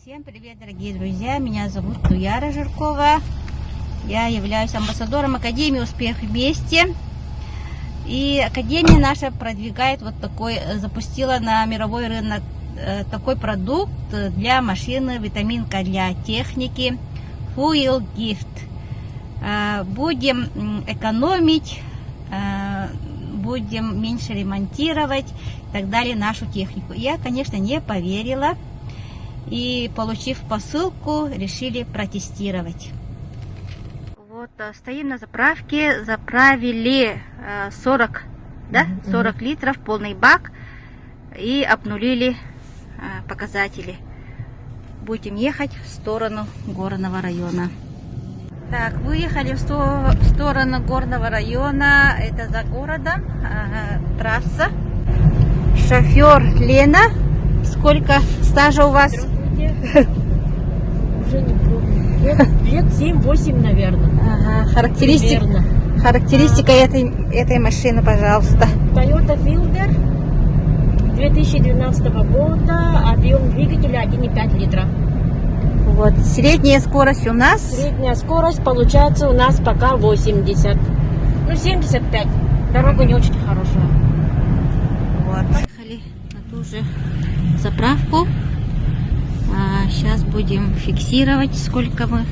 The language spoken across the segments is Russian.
Всем привет, дорогие друзья! Меня зовут Туяра Жиркова. Я являюсь амбассадором Академии «Успех вместе». И Академия наша продвигает запустила на мировой рынок такой продукт для машины, витаминка для техники Fuel Gift. Будем экономить, будем меньше ремонтировать и так далее нашу технику. Я, конечно, не поверила. И, получив посылку, решили протестировать. Вот, стоим на заправке, заправили 40 литров, полный бак, и обнулили показатели. Будем ехать в сторону Горного района. Так, выехали в сторону Горного района, это за городом, трасса. Шофер Лена. Сколько стажа у вас? Уже не помню. Лет 7-8, наверное. Ага, характеристика этой машины, пожалуйста. Toyota Fielder 2012 года, объем двигателя 1,5 литра. Вот, средняя скорость у нас? Средняя скорость получается у нас пока 80. 75. Дорога не очень хорошая. Вот. Поехали на ту же заправку. Сейчас будем фиксировать, сколько мы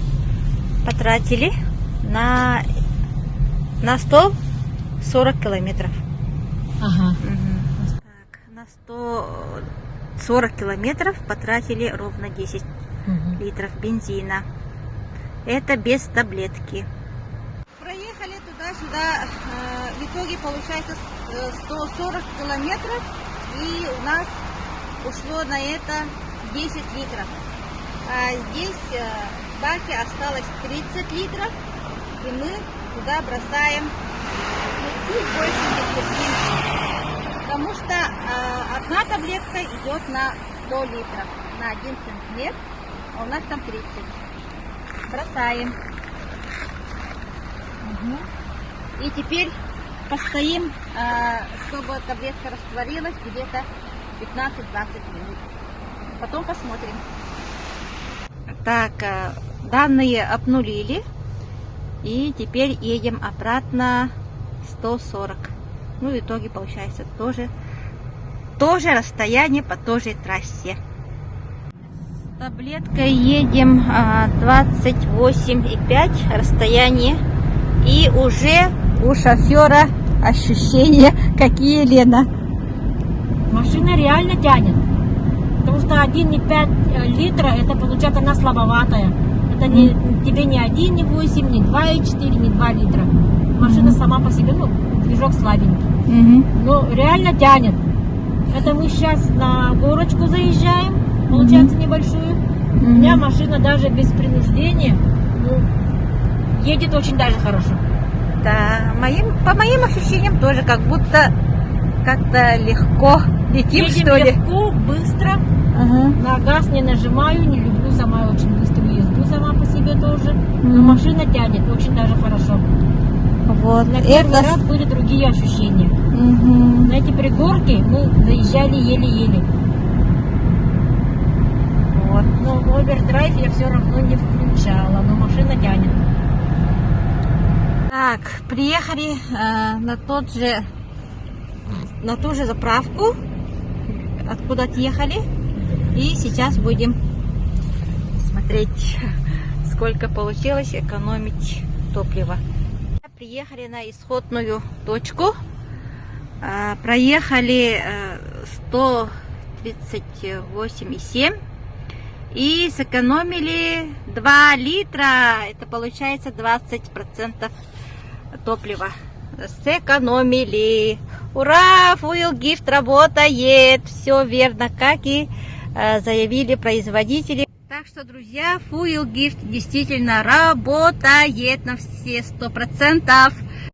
потратили на 140 километров. Ага. Так, на 140 километров потратили ровно 10 литров бензина. Это без таблетки. Проехали туда-сюда. В итоге получается 140 километров. И у нас ушло на это 10 литров. Здесь в баке осталось 30 литров. И мы туда бросаем чуть больше 10. Потому что одна таблетка идет на 100 литров. На 1 центнер. А у нас там 30. Бросаем. И теперь постоим, чтобы таблетка растворилась где-то 15-20 минут. Потом посмотрим. Так, данные обнулили. И теперь едем обратно 140. Ну, в итоге получается тоже расстояние по той же трассе. С таблеткой едем 28,5 расстояние. И уже у шофера ощущения какие, Лена? Машина реально тянет. Потому что 1,5 литра, это получается она слабоватая. Это тебе не 1,8, не 2,4, не 2 литра. Машина сама по себе, движок слабенький. Но реально тянет. Это мы сейчас на горочку заезжаем, получается небольшую. У меня машина даже без принуждения едет очень даже хорошо. Да, по моим ощущениям тоже как будто как-то легко летим, едем что ли. Легко, быстро. На газ не нажимаю, не люблю сама очень быструю езду сама по себе тоже. Но машина тянет очень даже хорошо. Вот. На первый раз были другие ощущения. На эти пригорки мы заезжали еле-еле. Вот. Но овердрайв я все равно не включала, но машина тянет. Так, приехали на ту же заправку, откуда отъехали. И сейчас будем смотреть, сколько получилось экономить топливо. Приехали на исходную точку. Проехали 138,7 и сэкономили 2 литра. Это получается 20% топлива. Сэкономили. Ура! Fuel Gift работает. Все верно, как и заявили производители. Так что, друзья, Fuel Gift действительно работает на все 100%.